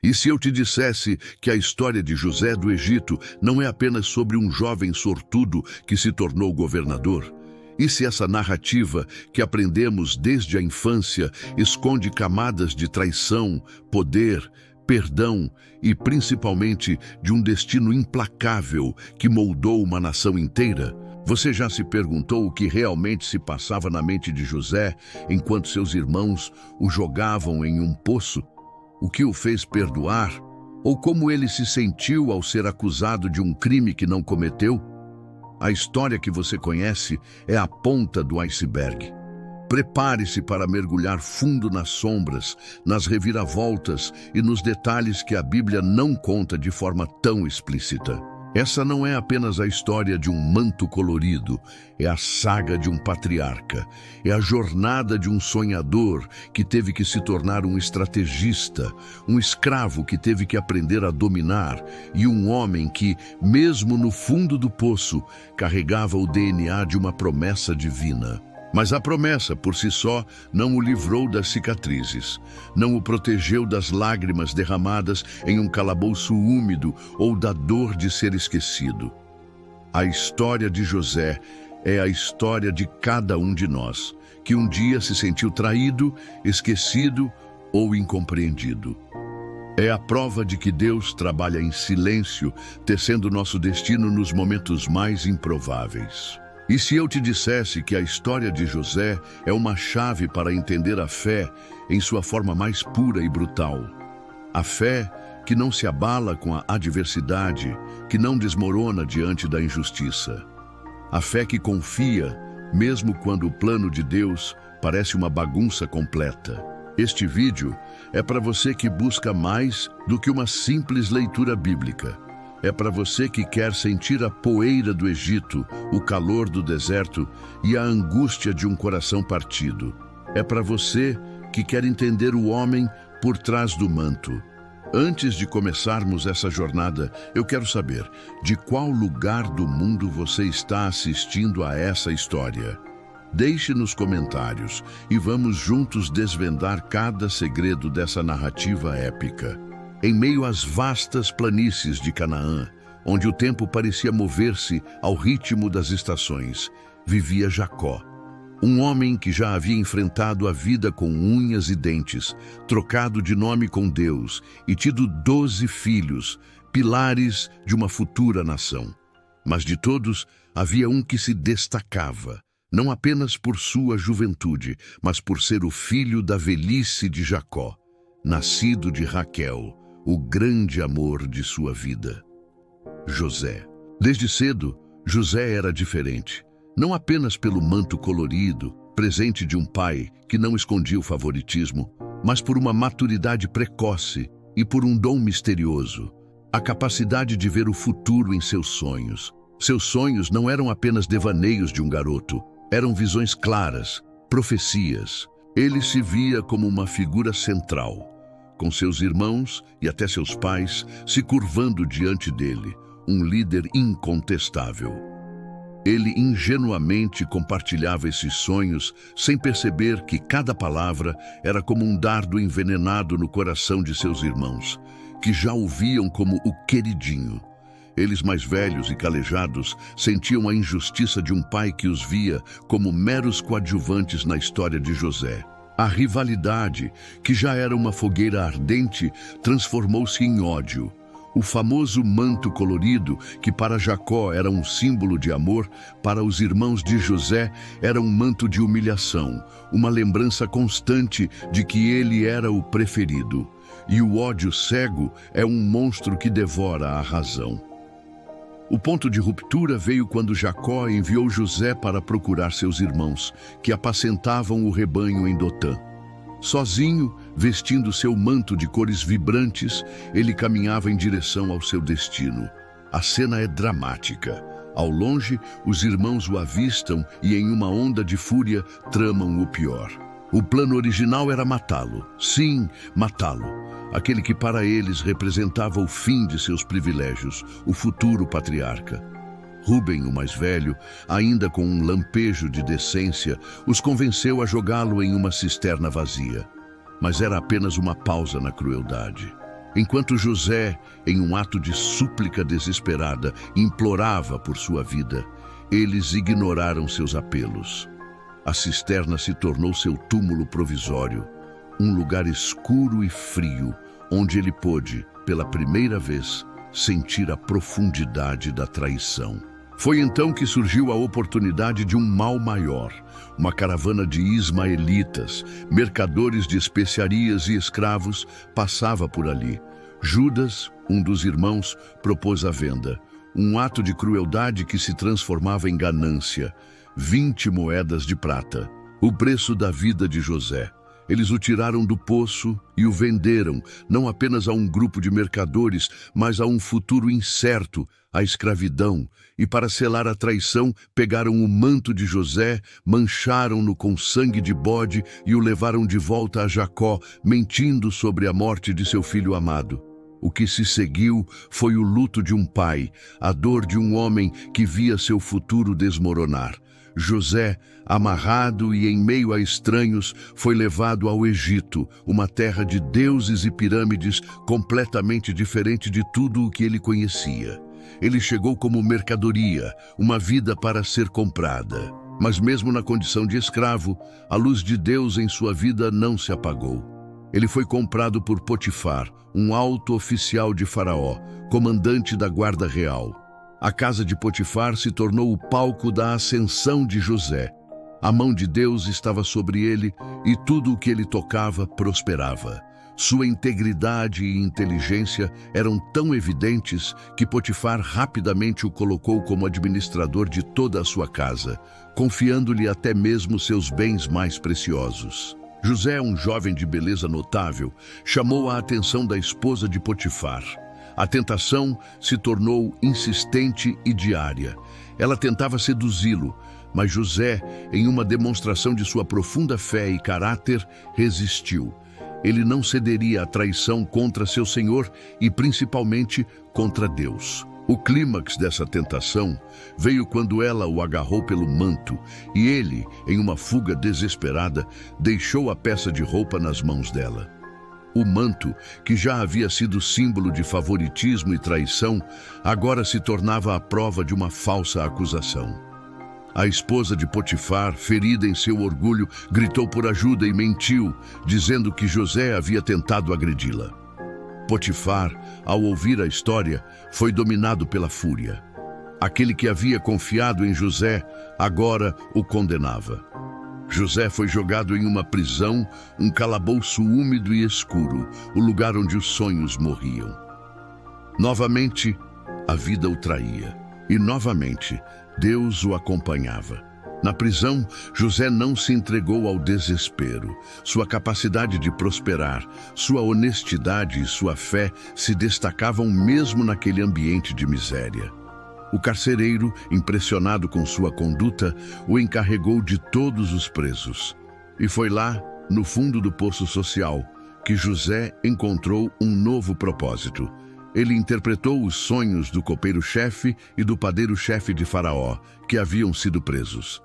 E se eu te dissesse que a história de José do Egito não é apenas sobre um jovem sortudo que se tornou governador? E se essa narrativa que aprendemos desde a infância esconde camadas de traição, poder, perdão e principalmente de um destino implacável que moldou uma nação inteira? Você já se perguntou o que realmente se passava na mente de José enquanto seus irmãos o jogavam em um poço? O que o fez perdoar? Ou como ele se sentiu ao ser acusado de um crime que não cometeu? A história que você conhece é a ponta do iceberg. Prepare-se para mergulhar fundo nas sombras, nas reviravoltas e nos detalhes que a Bíblia não conta de forma tão explícita. Essa não é apenas a história de um manto colorido, é a saga de um patriarca, é a jornada de um sonhador que teve que se tornar um estrategista, um escravo que teve que aprender a dominar e um homem que, mesmo no fundo do poço, carregava o DNA de uma promessa divina. Mas a promessa, por si só, não o livrou das cicatrizes, não o protegeu das lágrimas derramadas em um calabouço úmido ou da dor de ser esquecido. A história de José é a história de cada um de nós, que um dia se sentiu traído, esquecido ou incompreendido. É a prova de que Deus trabalha em silêncio, tecendo nosso destino nos momentos mais improváveis. E se eu te dissesse que a história de José é uma chave para entender a fé em sua forma mais pura e brutal? A fé que não se abala com a adversidade, que não desmorona diante da injustiça. A fé que confia, mesmo quando o plano de Deus parece uma bagunça completa. Este vídeo é para você que busca mais do que uma simples leitura bíblica. É para você que quer sentir a poeira do Egito, o calor do deserto e a angústia de um coração partido. É para você que quer entender o homem por trás do manto. Antes de começarmos essa jornada, eu quero saber de qual lugar do mundo você está assistindo a essa história. Deixe nos comentários e vamos juntos desvendar cada segredo dessa narrativa épica. Em meio às vastas planícies de Canaã, onde o tempo parecia mover-se ao ritmo das estações, vivia Jacó, um homem que já havia enfrentado a vida com unhas e dentes, trocado de nome com Deus e tido 12 filhos, pilares de uma futura nação. Mas de todos, havia um que se destacava, não apenas por sua juventude, mas por ser o filho da velhice de Jacó, nascido de Raquel, o grande amor de sua vida. José. Desde cedo, José era diferente, não apenas pelo manto colorido, presente de um pai que não escondia o favoritismo, mas por uma maturidade precoce e por um dom misterioso, a capacidade de ver o futuro em seus sonhos. Seus sonhos não eram apenas devaneios de um garoto, eram visões claras, profecias. Ele se via como uma figura central, com seus irmãos e até seus pais se curvando diante dele, um líder incontestável. Ele ingenuamente compartilhava esses sonhos sem perceber que cada palavra era como um dardo envenenado no coração de seus irmãos, que já o viam como o queridinho. Eles, mais velhos e calejados, sentiam a injustiça de um pai que os via como meros coadjuvantes na história de José. A rivalidade, que já era uma fogueira ardente, transformou-se em ódio. O famoso manto colorido, que para Jacó era um símbolo de amor, para os irmãos de José era um manto de humilhação, uma lembrança constante de que ele era o preferido. E o ódio cego é um monstro que devora a razão. O ponto de ruptura veio quando Jacó enviou José para procurar seus irmãos, que apacentavam o rebanho em Dotã. Sozinho, vestindo seu manto de cores vibrantes, ele caminhava em direção ao seu destino. A cena é dramática. Ao longe, os irmãos o avistam e, em uma onda de fúria, tramam o pior. O plano original era matá-lo. Sim, matá-lo. Aquele que para eles representava o fim de seus privilégios, o futuro patriarca. Rúben, o mais velho, ainda com um lampejo de decência, os convenceu a jogá-lo em uma cisterna vazia. Mas era apenas uma pausa na crueldade. Enquanto José, em um ato de súplica desesperada, implorava por sua vida, eles ignoraram seus apelos. A cisterna se tornou seu túmulo provisório, um lugar escuro e frio, onde ele pôde, pela primeira vez, sentir a profundidade da traição. Foi então que surgiu a oportunidade de um mal maior. Uma caravana de ismaelitas, mercadores de especiarias e escravos, passava por ali. Judas, um dos irmãos, propôs a venda. Um ato de crueldade que se transformava em ganância. 20 moedas de prata, o preço da vida de José. Eles o tiraram do poço e o venderam, não apenas a um grupo de mercadores, mas a um futuro incerto, a escravidão. E para selar a traição, pegaram o manto de José, mancharam-no com sangue de bode e o levaram de volta a Jacó, mentindo sobre a morte de seu filho amado. O que se seguiu foi o luto de um pai, a dor de um homem que via seu futuro desmoronar. José, amarrado e em meio a estranhos, foi levado ao Egito, uma terra de deuses e pirâmides completamente diferente de tudo o que ele conhecia. Ele chegou como mercadoria, uma vida para ser comprada. Mas mesmo na condição de escravo, a luz de Deus em sua vida não se apagou. Ele foi comprado por Potifar, um alto oficial de Faraó, comandante da guarda real. A casa de Potifar se tornou o palco da ascensão de José. A mão de Deus estava sobre ele e tudo o que ele tocava prosperava. Sua integridade e inteligência eram tão evidentes que Potifar rapidamente o colocou como administrador de toda a sua casa, confiando-lhe até mesmo seus bens mais preciosos. José, um jovem de beleza notável, chamou a atenção da esposa de Potifar. A tentação se tornou insistente e diária. Ela tentava seduzi-lo, mas José, em uma demonstração de sua profunda fé e caráter, resistiu. Ele não cederia à traição contra seu senhor e principalmente contra Deus. O clímax dessa tentação veio quando ela o agarrou pelo manto e ele, em uma fuga desesperada, deixou a peça de roupa nas mãos dela. O manto, que já havia sido símbolo de favoritismo e traição, agora se tornava a prova de uma falsa acusação. A esposa de Potifar, ferida em seu orgulho, gritou por ajuda e mentiu, dizendo que José havia tentado agredi-la. Potifar, ao ouvir a história, foi dominado pela fúria. Aquele que havia confiado em José, agora o condenava. José foi jogado em uma prisão, um calabouço úmido e escuro, o lugar onde os sonhos morriam. Novamente, a vida o traía, e novamente, Deus o acompanhava. Na prisão, José não se entregou ao desespero. Sua capacidade de prosperar, sua honestidade e sua fé se destacavam mesmo naquele ambiente de miséria. O carcereiro, impressionado com sua conduta, o encarregou de todos os presos. E foi lá, no fundo do poço social, que José encontrou um novo propósito. Ele interpretou os sonhos do copeiro-chefe e do padeiro-chefe de Faraó, que haviam sido presos.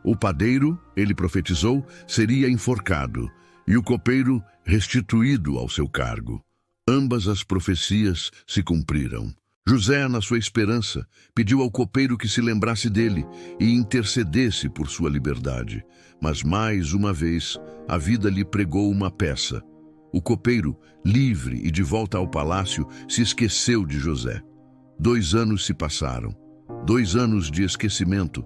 O padeiro, ele profetizou, seria enforcado, e o copeiro restituído ao seu cargo. Ambas as profecias se cumpriram. José, na sua esperança, pediu ao copeiro que se lembrasse dele e intercedesse por sua liberdade. Mas mais uma vez, a vida lhe pregou uma peça. O copeiro, livre e de volta ao palácio, se esqueceu de José. 2 anos se passaram. 2 anos de esquecimento.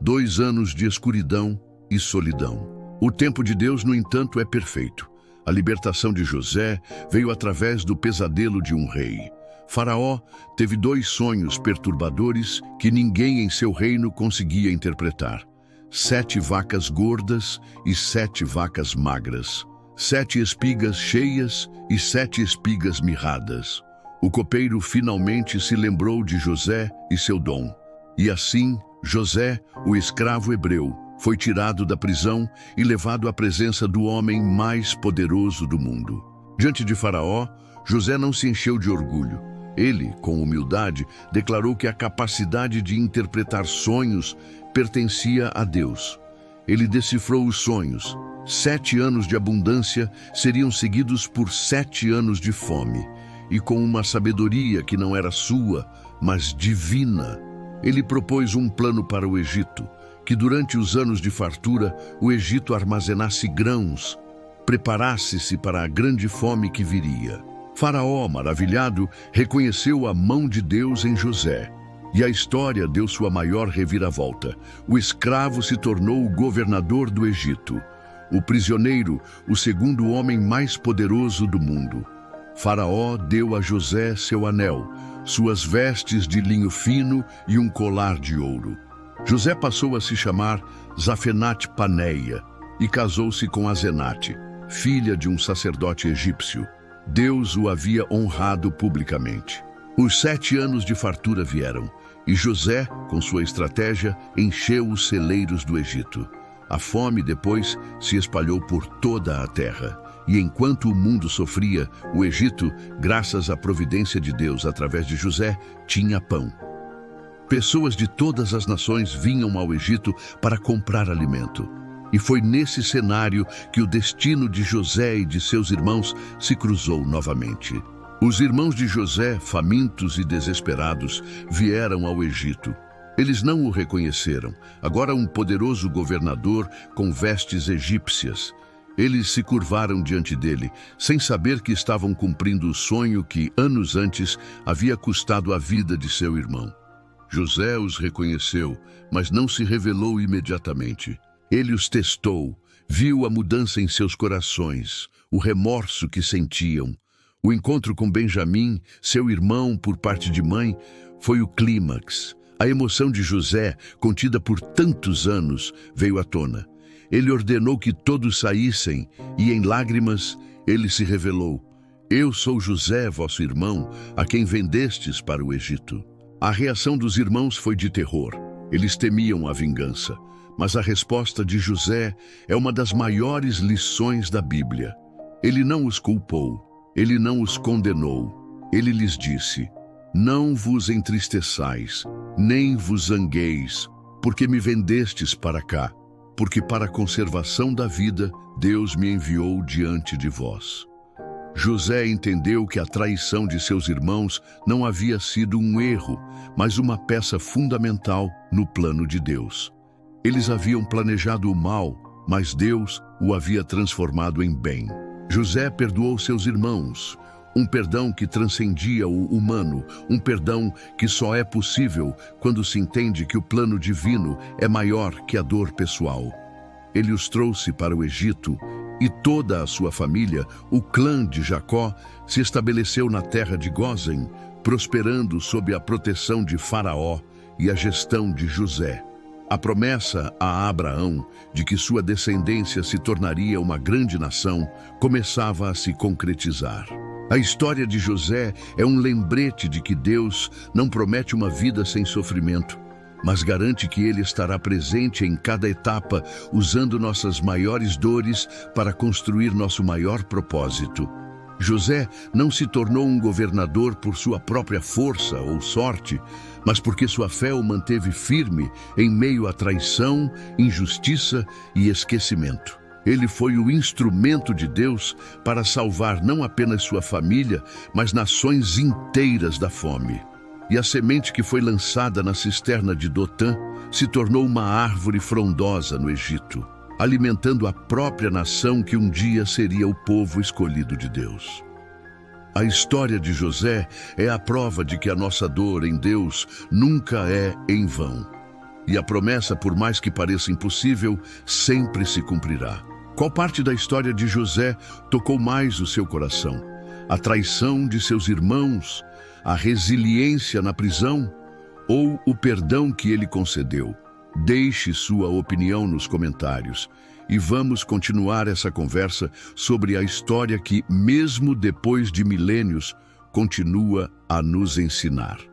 2 anos de escuridão e solidão. O tempo de Deus, no entanto, é perfeito. A libertação de José veio através do pesadelo de um rei. Faraó teve 2 sonhos perturbadores que ninguém em seu reino conseguia interpretar. 7 vacas gordas e 7 vacas magras. 7 espigas cheias e 7 espigas mirradas. O copeiro finalmente se lembrou de José e seu dom. E assim, José, o escravo hebreu, foi tirado da prisão e levado à presença do homem mais poderoso do mundo. Diante de Faraó, José não se encheu de orgulho. Ele, com humildade, declarou que a capacidade de interpretar sonhos pertencia a Deus. Ele decifrou os sonhos. 7 anos de abundância seriam seguidos por 7 anos de fome. e com uma sabedoria que não era sua, mas divina. Ele propôs um plano para o Egito, que durante os anos de fartura o Egito armazenasse grãos, preparasse-se para a grande fome que viria. Faraó, maravilhado, reconheceu a mão de Deus em José. E a história deu sua maior reviravolta. O escravo se tornou o governador do Egito. O prisioneiro, o segundo homem mais poderoso do mundo. Faraó deu a José seu anel, suas vestes de linho fino e um colar de ouro. José passou a se chamar Zafenate-Paneia e casou-se com Azenate, filha de um sacerdote egípcio. Deus o havia honrado publicamente. Os 7 anos de fartura vieram, e José, com sua estratégia, encheu os celeiros do Egito. A fome depois se espalhou por toda a terra. E enquanto o mundo sofria, o Egito, graças à providência de Deus através de José, tinha pão. Pessoas de todas as nações vinham ao Egito para comprar alimento. E foi nesse cenário que o destino de José e de seus irmãos se cruzou novamente. Os irmãos de José, famintos e desesperados, vieram ao Egito. Eles não o reconheceram, agora um poderoso governador com vestes egípcias. Eles se curvaram diante dele, sem saber que estavam cumprindo o sonho que, anos antes, havia custado a vida de seu irmão. José os reconheceu, mas não se revelou imediatamente. Ele os testou, viu a mudança em seus corações, o remorso que sentiam. O encontro com Benjamim, seu irmão por parte de mãe, foi o clímax. A emoção de José, contida por tantos anos, veio à tona. Ele ordenou que todos saíssem e, em lágrimas, ele se revelou: Eu sou José, vosso irmão, a quem vendestes para o Egito. A reação dos irmãos foi de terror. Eles temiam a vingança. Mas a resposta de José é uma das maiores lições da Bíblia. Ele não os culpou. Ele não os condenou. Ele lhes disse: Não vos entristeçais, nem vos zangueis, porque me vendestes para cá, porque para a conservação da vida Deus me enviou diante de vós. José entendeu que a traição de seus irmãos não havia sido um erro, mas uma peça fundamental no plano de Deus. Eles haviam planejado o mal, mas Deus o havia transformado em bem. José perdoou seus irmãos, um perdão que transcendia o humano, um perdão que só é possível quando se entende que o plano divino é maior que a dor pessoal. Ele os trouxe para o Egito e toda a sua família, o clã de Jacó, se estabeleceu na terra de Gósen, prosperando sob a proteção de Faraó e a gestão de José. A promessa a Abraão de que sua descendência se tornaria uma grande nação começava a se concretizar. A história de José é um lembrete de que Deus não promete uma vida sem sofrimento, mas garante que Ele estará presente em cada etapa, usando nossas maiores dores para construir nosso maior propósito. José não se tornou um governador por sua própria força ou sorte, mas porque sua fé o manteve firme em meio à traição, injustiça e esquecimento. Ele foi o instrumento de Deus para salvar não apenas sua família, mas nações inteiras da fome. E a semente que foi lançada na cisterna de Dotã se tornou uma árvore frondosa no Egito, alimentando a própria nação que um dia seria o povo escolhido de Deus. A história de José é a prova de que a nossa dor em Deus nunca é em vão. E a promessa, por mais que pareça impossível, sempre se cumprirá. Qual parte da história de José tocou mais o seu coração? A traição de seus irmãos, a resiliência na prisão ou o perdão que ele concedeu? Deixe sua opinião nos comentários e vamos continuar essa conversa sobre a história que, mesmo depois de milênios, continua a nos ensinar.